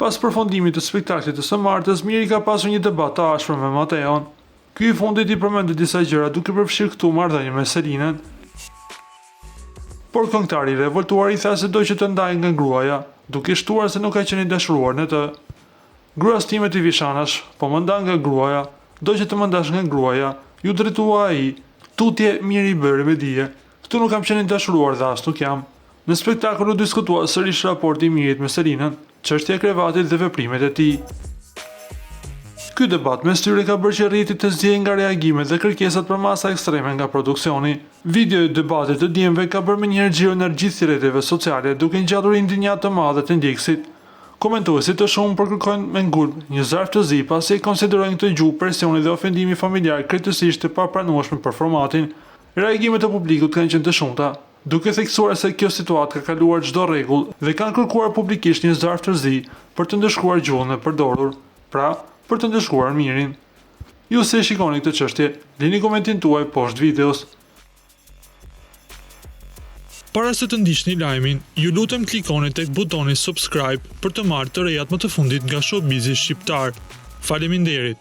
Pas përfundimit të spektaklit të së martës, Miri ka pasur një debat të ashpër me Mateon. Ky i fundit i përmendi disa gjëra duke përfshirë këtu marrëdhënie me Selinën. Por këngëtari i revoltuar i tha se do që të ndajë nga gruaja, duke shtuar se nuk ka qenë i dashuruar në të. Gruas time ti vishanash, po më ndan nga gruaja, do që të më ndash nga gruaja, ju drejtua ai. Tutje Miri bëri me dije. Këtu nuk kam qenë i dashuruar dhe as nuk jam. Në spektakël u diskutua sërish raporti i Mirit me Selinën, çështja e krevatit dhe veprimet e tij. Ky debat mes tyre ka bërë që rriti të zgjejë nga reagimet dhe kërkesat për masa ekstreme nga produksioni. Video i debatit të djemve ka bërë menjëherë xhiro në gjithë rrjeteve sociale, duke ngjallur indignatë të madhe të ndjekësit. Komentuesit të shumë përkërkojnë me ngulm një zarf të zi pasi e konsiderojnë këtë gjuhë presioni dhe ofendimi familjar krejtësisht të papranueshme për formatin. Reagimet e publikut kanë qenë të shumta, duke theksuar se kjo situatë ka kaluar çdo rregull dhe kanë kërkuar publikisht një zarf të zi për të ndëshkuar gjuhën e përdorur, pra për të ndëshkuar Mirin. Ju se shikoni këtë çështje, lini komentin tuaj poshtë videos. Para se të ndiqni lajmin, ju lutem klikoni tek butoni subscribe për të marrë të rejat më të fundit nga showbizi shqiptar. Faleminderit.